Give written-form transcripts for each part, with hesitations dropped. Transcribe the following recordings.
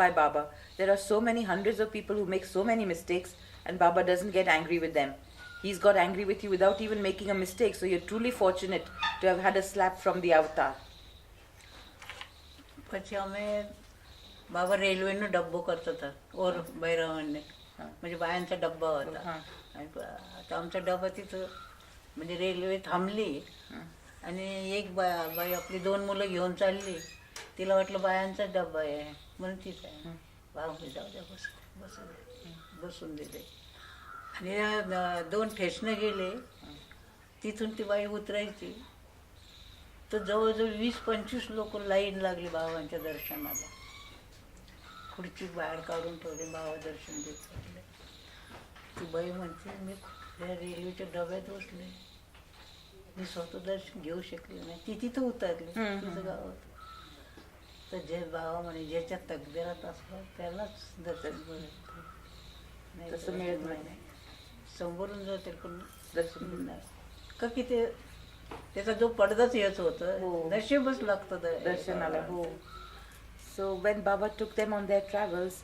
by Baba. There are so many hundreds of people who make so many mistakes, and Baba doesn't get angry with them. He's got angry with you without even making a mistake. So you're truly fortunate to have had a slap from the avatar. પછી અમે બાબા રેલ્વેનો ડબ્બો કરતો હતા ઓર ભૈરવને म्हणजे बायांचा डब्बा होता आणि आता आमच्या डब्बा तिथं म्हणजे रेल्वे थांबली आणि एक बाई आपली 2 मुलं घेऊन चालली. तिला वाटलं बायांचा डब्बा आहे म्हणून तिथं आहे. बाबा जाऊ द्या बसून दिले आणि 2 ठेसणं गेले. तिथून ती बाई उतरायची तर जवळजवळ 20-25 लोक लाईन लागली बाबांच्या दर्शनाला. खुर्ची बाहेर काढून ठेवली, बाबा दर्शन देत होते. ती बाई म्हणते मी या रेल्वेच्या डब्यात बसले, मी स्वतः दर्शन घेऊ शकले नाही. ती तिथं उतरली, तिचं गाव होतं. तर जे बाबा म्हणे ज्याच्या तकदीरात असलं त्यालाच दर्शन मिळत, तसं मिळत नाही. समोरून जाते पण दर्शन नाही का की ते त्याचा जो पडदाच हेच होतं, नशीबच लागतं दर्शनाला. हो. So when Baba took them on their travels,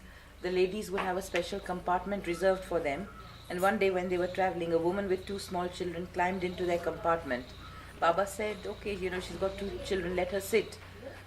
the ladies would have a special compartment reserved for them. And one day when they were traveling, a woman with 2 small children climbed into their compartment. Baba said, okay, she's got 2 children, let her sit.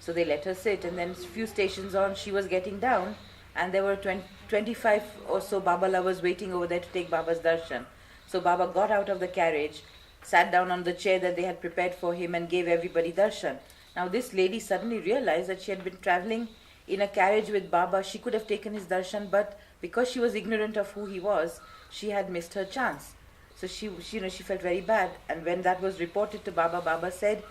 So they let her sit, and then a few stations on, she was getting down, and there were 25 or so Baba lovers waiting over there to take Baba's darshan. So Baba got out of the carriage, sat down on the chair that they had prepared for him, and gave everybody darshan. Now this lady suddenly realized that she had been traveling in a carriage with Baba. She could have taken his darshan, but because she was ignorant of who he was, she had missed her chance. So she felt very bad. And when that was reported to Baba, Baba said,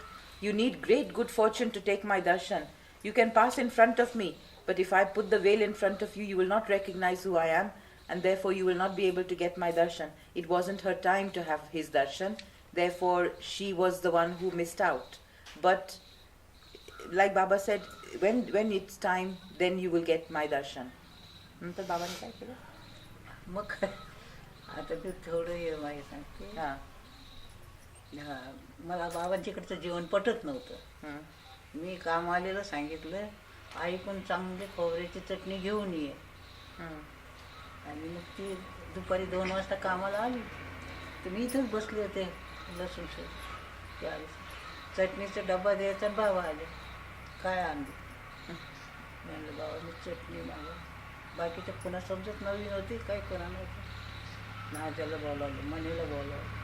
you need great good fortune to take my darshan. You can pass in front of me, but if I put the veil in front of you, you will not recognize who I am, and therefore you will not be able to get my darshan. It wasn't her time to have his darshan, therefore she was the one who missed out. But like Baba said, when it's time, then you will get my darshan. तर बाबाने काय केलं? मग काय आता ते थोडं हे माहीत सांगते. मला बाबांच्याकडचं जेवण पटत नव्हतं. मी कामवालीला सांगितलं आई पण चांगली खोबऱ्याची चटणी घेऊन ये. आणि मग ती दुपारी 2 वाजता कामाला आली तर मी इथंच बसले होते लसूण चटणीचा डबा द्यायचा. बाबा आले, काय आणली? म्हणलं बाबाने चटणी मागव. बाकीच्या पुन्हा समजत नवीन होती, काही कोणा नव्हतं. नात्याला बोलावलं, मनीला बोलावलं,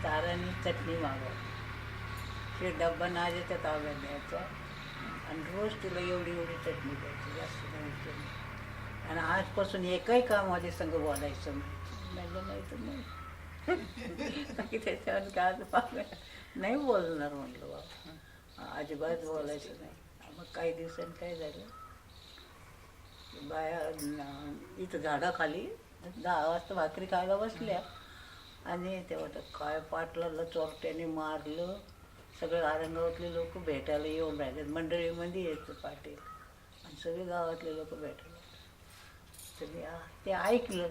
ताराने चटणी मागव. ते डब्बा नाजेच्या ताब्यात द्यायचा आणि रोज तिला एवढी चटणी द्यायची, जास्त नाही. आणि आजपासून एकही काम माझ्या संग बोलायचं नाही. नाही तर नाही त्याच्यावर काय नाही बोलणार म्हटलं बाबा, अजिबात बोलायचं नाही. मग काही दिवसांनी काय झालं, बाया इथं झाडाखाली 10 वाजता भाकरी खायला बसल्या आणि तेव्हा काय पाटलाला चोरट्याने मारलं. सगळे आरंगावातले लोक भेटायला येऊन राहिले, मंडळीमध्ये यायचं पाटील आणि सगळे गावातले लोक भेटायला. तर मी ते ऐकलं,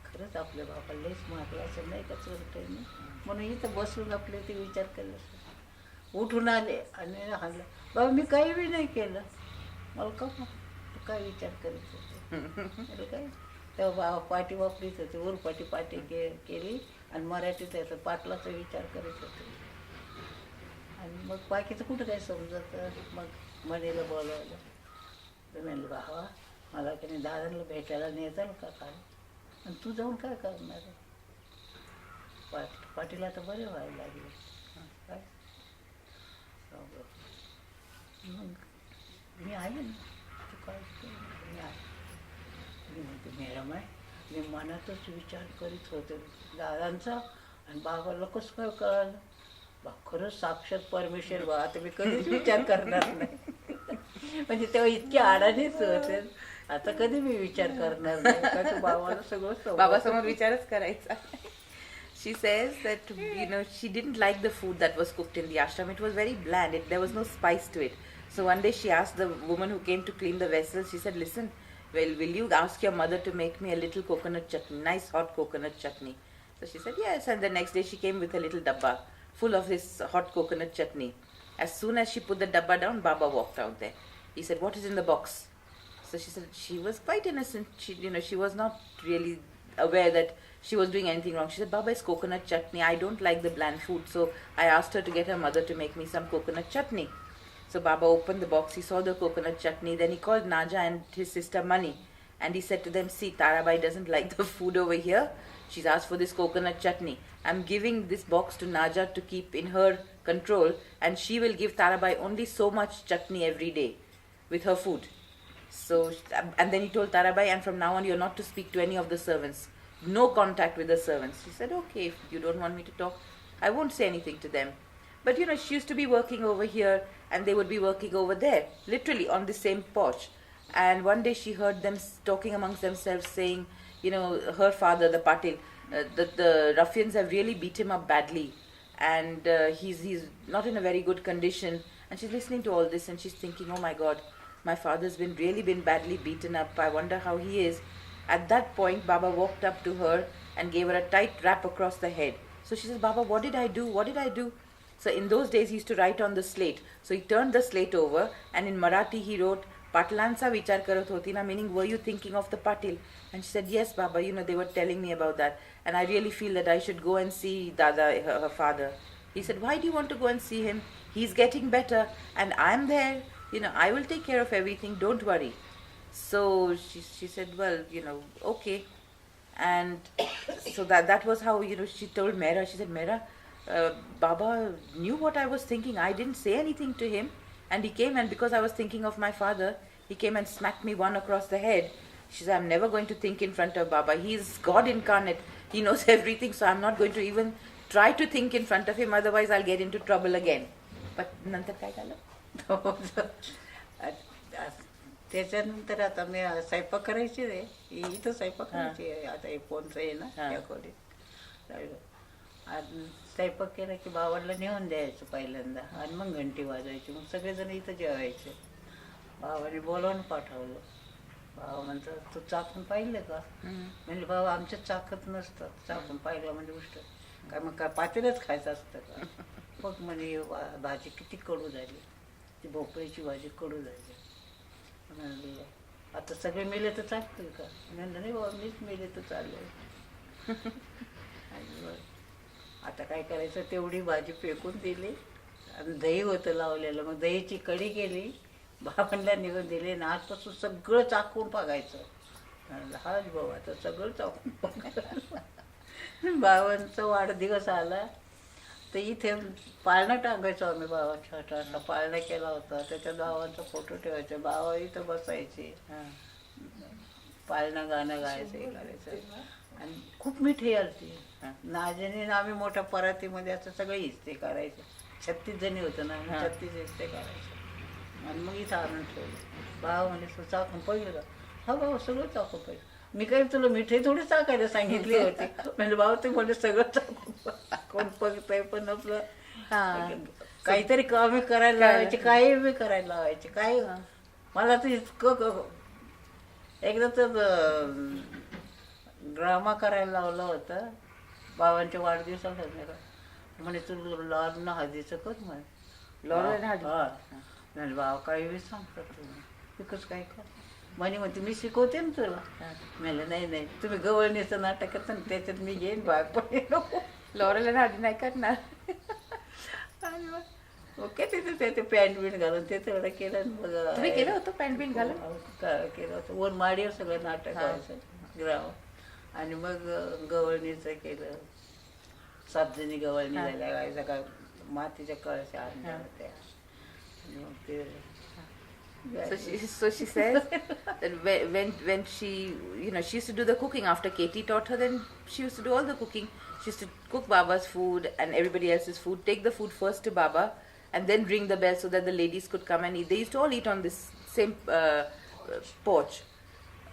खरंच आपल्या बापाला लईच मारलं असं नाही का चोरट्याने, म्हणून इथं बसून आपले ते विचार केला. उठून आले आणि हाणलं, बाबा मी काही बी नाही केलं. मला का काय विचार करीत होते काय. तेव्हा बाबा पाटी वापरीत होते, उरपाटी पाटी केली आणि मराठीत याचं पाटलाचा विचार करीत होते. आणि मग बाकीचं कुठं काय समजत. मग मनीला बोलावलं तर म्हणलं, बाबा मला की नाही दादाला भेटायला नेताल का काय, आणि तू जाऊन काय करणार आहे? पाटीला तर बरे व्हायला लागले काय. मग मी आले ना, तू काय मी आले. मी म्हणते मेहरा मी मनातच विचार करीत होते दादांचा आणि बाबाला कसं काय कळालं. बा खरंच साक्षात परमेश्वर बा, आता मी कधीच विचार करणार नाही. म्हणजे तेव्हा इतके आडानेच होते, आता कधी मी विचार करणार नाही का तू बाबाला सगळं बाबासमोर विचारच करायचा. She says that she didn't like the food that was cooked in the ashram. It was very bland. There was no spice to it. So one day she asked the woman who came to clean the vessels, she said, listen, will you ask your mother to make me a little coconut chutney, nice hot coconut chutney? So she said yes, and the next day she came with a little dabba full of this hot coconut chutney. As soon as she put the dabba down, Baba walked out there. He said, what is in the box? So she said she was quite innocent. She was not really aware that she was doing anything wrong. She said, Baba, it's coconut chutney. I don't like the bland food. So I asked her to get her mother to make me some coconut chutney. So Baba opened the box. He saw the coconut chutney. Then he called Naja and his sister Mani. And he said to them, see, Tarabai doesn't like the food over here. She's asked for this coconut chutney. I'm giving this box to Naja to keep in her control. And she will give Tarabai only so much chutney every day with her food. So, and then he told Tarabai, and from now on you're not to speak to any of the servants. No contact with the servants. She said, okay, if you don't want me to talk, I won't say anything to them. But she used to be working over here and they would be working over there, literally on the same porch. And one day she heard them talking amongst themselves saying, her father, the Patil, that the ruffians have really beat him up badly. And he's not in a very good condition. And she's listening to all this and she's thinking, oh my God, my father's really been badly beaten up. I wonder how he is. At that point, Baba walked up to her and gave her a tight rap across the head. So she says, Baba, what did I do? What did I do? So in those days, he used to write on the slate. So he turned the slate over and in Marathi he wrote, Patilansa vichar karat hoti na, meaning, were you thinking of the Patil? And she said, yes, Baba, they were telling me about that. And I really feel that I should go and see Dada, her father. He said, why do you want to go and see him? He's getting better and I'm there. I will take care of everything, don't worry. So she said, well, okay. And so that was how, she told Mehera, she said, Mehera, Baba knew what I was thinking. I didn't say anything to him. And he came, and because I was thinking of my father, he came and smacked me one across the head. She said, I'm never going to think in front of Baba. He's God incarnate. He knows everything, so I'm not going to even try to think in front of him, otherwise I'll get into trouble again. But नंतर काय झालं? त्याच्यानंतर आता मी स्वयंपाक करायची रे, इथं स्वयंपाक करायची आता हे फोनचं आहे ना त्याकडे. स्वयंपाक केला की बाबाला नेऊन द्यायचं पहिल्यांदा आणि मग घंटी वाजवायची. मग सगळेजण इथं जेवायचे. बाबाने बोलावून पाठवलं. बाबा म्हणतात, तू चाकून पाहिलं का? म्हणजे बाबा आमच्यात चाकत नसतं. चाकून पाहिलं म्हणजे गोष्ट काय, मग काय पातेलच खायचं असतं का? मग म्हणजे भाजी किती कडू झाली, ती भोपळ्याची भाजी कडू झाली. म्हणलं आता सगळे मेले तर चालतील का? म्हणलं नाही बाबा, मीच मेले तर चाललंय. आता काय करायचं, तेवढी भाजी फेकून दिली आणि दही होतं लावलेलं. मग दहीची कढी केली, बाबांना निघून दिली आणि आजपासून सगळं चाकून बघायचं. हाच बाबा, आता सगळं चाकून बघायचं. बाबांचा वाढदिवस आला तर इथे पाळणा टाकायचो आम्ही. बाबा छोटा असा पाळणा केला होता, त्याच्या बाबांचा फोटो ठेवायचा. बाबा इथं बसायचे, पाळणा गाणं गायचं, हे करायचं. आणि खूप मिठी आलती. नाजेने आम्ही मोठ्या परातीमध्ये असं सगळे हिस्से करायचे. 36 जणी होतं ना, 36 हिस्से करायचे. आणि मग इथं आणून ठेवलं. बाबा म्हणजे तू चाकून पहिलं का? हा बाबा, सगळं चाकून पहिलं. मी काही तुला मिठाई थोडी चाकायला सांगितली होती. म्हणजे बाबा ते म्हणजे सगळं चाकून बघताय. पण आपलं काहीतरी कमी करायला लावायचे, काही बी करायला लावायचे. काय मला तर इतकं एकदा तर ड्रामा करायला लावलं होतं बाबांच्या वाढदिवसाला. म्हणे तू लॉर्न हळदीचं कर म्हणे. लॉर्न हळदी? म्हणजे बाबा काही बी सांगतात तुम्ही, पिकच काय कर म्हणे. म्हणते मी शिकवते ना तुला. म्हणलं नाही नाही, तुम्ही गवळणीचं नाटक करता ना, त्याच्यात मी घेईन भाग. पण नको, लॉरेल आणि हळदी नाही करणार. ओके, तिथे ते पॅन्ट बिंट घालून ते तेवढं केलं. मग तुम्ही केलं होतं पॅन्ट बिंट घालून? केलं होतं. वर माडीवर सगळं नाटक व्हायचं ग्राव. आणि मग गवळणीचं केलं. 7 जणी गवळणी झाल्या. सगळ्या मातीच्या कळशा आणल्या होत्या. So she says that when she she used to do the cooking after Katie taught her, then she used to do all the cooking. She used to cook Baba's food and everybody else's food, take the food first to Baba and then ring the bell so that the ladies could come and eat. They used to all eat on this same porch.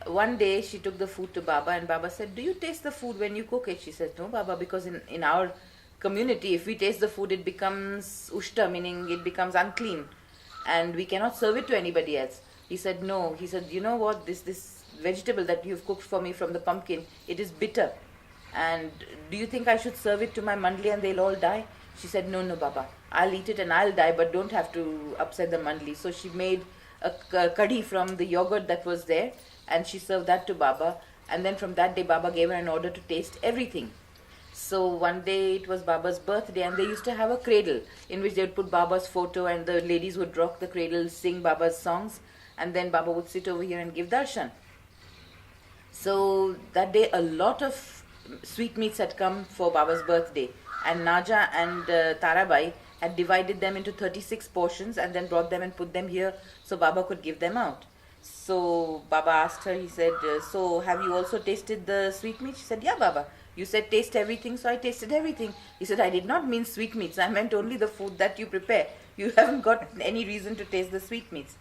One day she took the food to Baba and Baba said, do you taste the food when you cook it? She said, no Baba, because in our community if we taste the food it becomes ushta, meaning it becomes unclean and we cannot serve it to anybody else. He said, no. He said, you know what, this vegetable that you've cooked for me from the pumpkin, it is bitter, and do you think I should serve it to my mandli and they'll all die? She said, no Baba, I'll eat it and I'll die, but don't have to upset the mandli. So she made kadhi from the yogurt that was there, and she served that to Baba. And then from that day, Baba gave her an order to taste everything. So one day it was Baba's birthday, and they used to have a cradle in which they would put Baba's photo, and the ladies would rock the cradle, sing Baba's songs, and then Baba would sit over here and give darshan. So that day a lot of sweetmeats had come for Baba's birthday, and Naja and Tarabai had divided them into 36 portions and then brought them and put them here so Baba could give them out. So Baba asked her, he said, so have you also tasted the sweetmeats? She said, yeah, Baba. You said taste everything, so I tasted everything. He said, I did not mean sweetmeats. I meant only the food that you prepare. You haven't got any reason to taste the sweetmeats.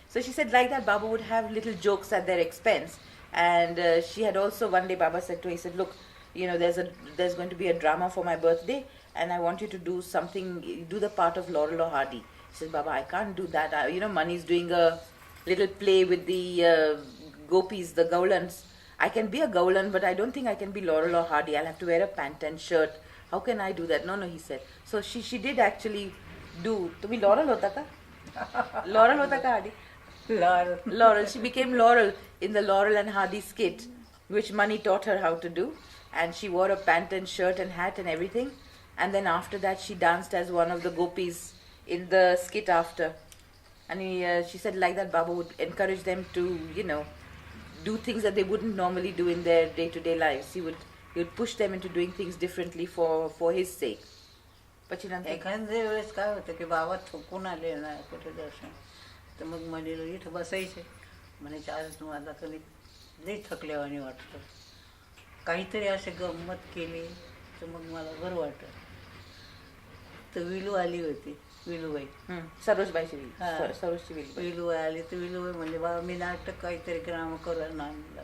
So she said like that Baba would have little jokes at their expense. And she had also, one day Baba said to her, he said, look, there's going to be a drama for my birthday, and I want you to do something, do the part of Laurel or Hardy. He said, Baba, I can't do that. Mani's doing a little play with the gopis, the gaulans. I can be a gaulan, but I don't think I can be Laurel or Hardy. I'll have to wear a pant and shirt. How can I do that? No, he said. So she did actually do. To be Laurel hota ka? Laurel hota ka Hardy? Laurel. She became Laurel in the Laurel and Hardy skit, which Mani taught her how to do. And she wore a pant and shirt and hat and everything. And then after that, she danced as one of the gopis in the skit after. And she said like that Baba would encourage them to, do things that they wouldn't normally do in their day-to-day lives. He would push them into doing things differently for his sake. एखाद्या वेळेस काय होतं की बाबा थकून आले ना कुठे दर्शन तर मग मला इथं बसायचे म्हणायचे आज मला कधी लई थकल्यावानी वाटतं काहीतरी असे गंमत केली तर मग मला बरं वाटतं तर विलू आली होती विलूबाई सरोजबाईची विलूबाई आली तर विलूबाई म्हणले बाबा मी नाटक काहीतरी ग्राम करून आणलं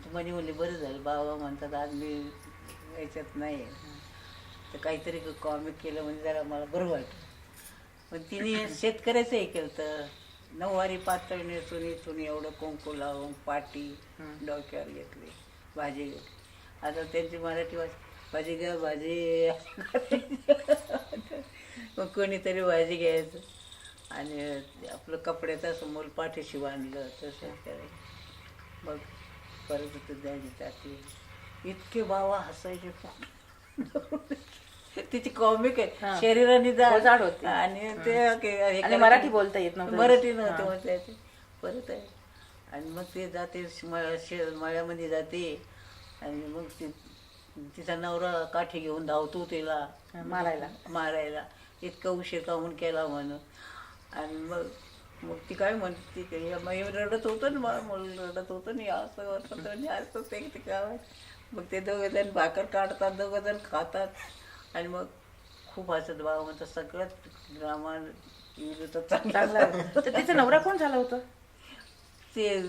तर म्हणे म्हणले बरं झालं बाबा म्हणतात आज मी याच्यात नाही तर काहीतरी कॉमिक केलं म्हणजे जरा मला बरं वाटलं पण तिने शेतकऱ्याचं हे केलं तर नऊवारी पातळ नेसून इथून एवढं कुंकू लावून पाटी डोक्यावर घेतली भाजी घेतली आता त्यांची मराठी भाजी घ्या भाजी मग कोणीतरी भाजी घ्यायचं आणि आपलं कपड्याचं समोर पाठीशी बांधलं तसं करायचं मग परत होतं द्यायची टाकली इतके बाबा हसायचे तिची कॉमिक आहे शरीराने जाड होते आणि ते मराठी बोलता येत नव्हतं मराठी नव्हते म्हणता येते परत आहे आणि मग ते जाते मळ्यामध्ये जाते आणि मग तिचा नवरा काठी घेऊन धावतो तिला मारायला इतका उशीर काहून केला म्हणून आणि मग ती काय म्हणते ती रडत होतं ना मला रडत होतं नाही असं होतं असं ते काय मग ते दोघं जण भाकर काढतात दोघं जण खातात आणि मग खूप हसत बाबा म्हणतात सगळ्यात ग्रामात तर चांगला तर तिचा नवरा कोण झाला होता ते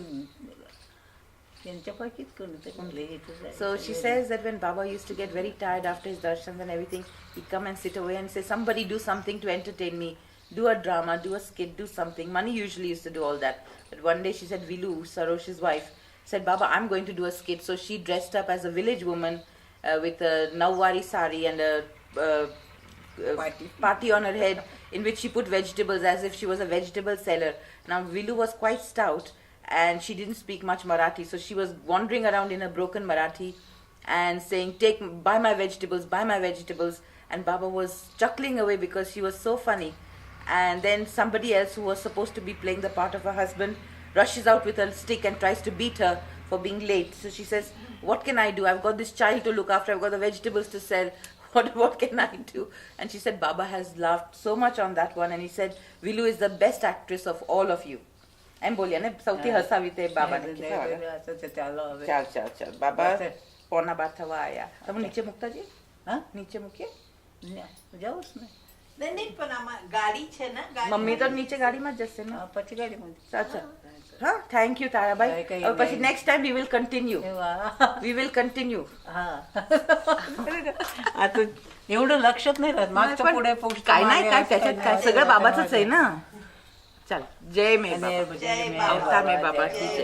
त्यांच्यापैकीच कोणीतरी. So she says that when Baba used to get very tired after his darshans and everything, he'd come and sit away and say, somebody do something to entertain me, do a drama, do a skit, do something. Mani usually used to do all that. But one day she said, Vilu, Sarosh's wife, said, Baba, I'm going to do a skit. So she dressed up as a village woman with a Nawari sari and a party on her head in which she put vegetables as if she was a vegetable seller. Now Vilu was quite stout and she didn't speak much Marathi, so she was wandering around in a broken Marathi and saying, buy my vegetables, buy my vegetables. And Baba was chuckling away because she was so funny. And then somebody else who was supposed to be playing the part of her husband rushes out with a stick and tries to beat her for being late. So she says, what can I do? I've got this child to look after, I've got the vegetables to sell. What can I do? And she said, Baba has laughed so much on that one, and he said, Vilu is the best actress of all of you. I'm बोलिया ना सौती हसावी ते बाबा ने KIA चल बाबा पौना बात हुआ आया तब नीचे मुक्ता जी हाँ नीचे मुकिए जाओ उसमें नहीं पण गाडी छे ना मम्मी तो नीचे गाड़ी में जैसे ना पची गाड़ी में अच्छा हाँ थैंक यू ताराबाई और પછી next time we will continue हाँ आता एवढं लक्षात नाही राहत मागचं पुढे काय नाही काय त्याच्यात काय सगळं बाबाचंच आहे ना चल जय मे बाबा जय बाबा में बाबा की जय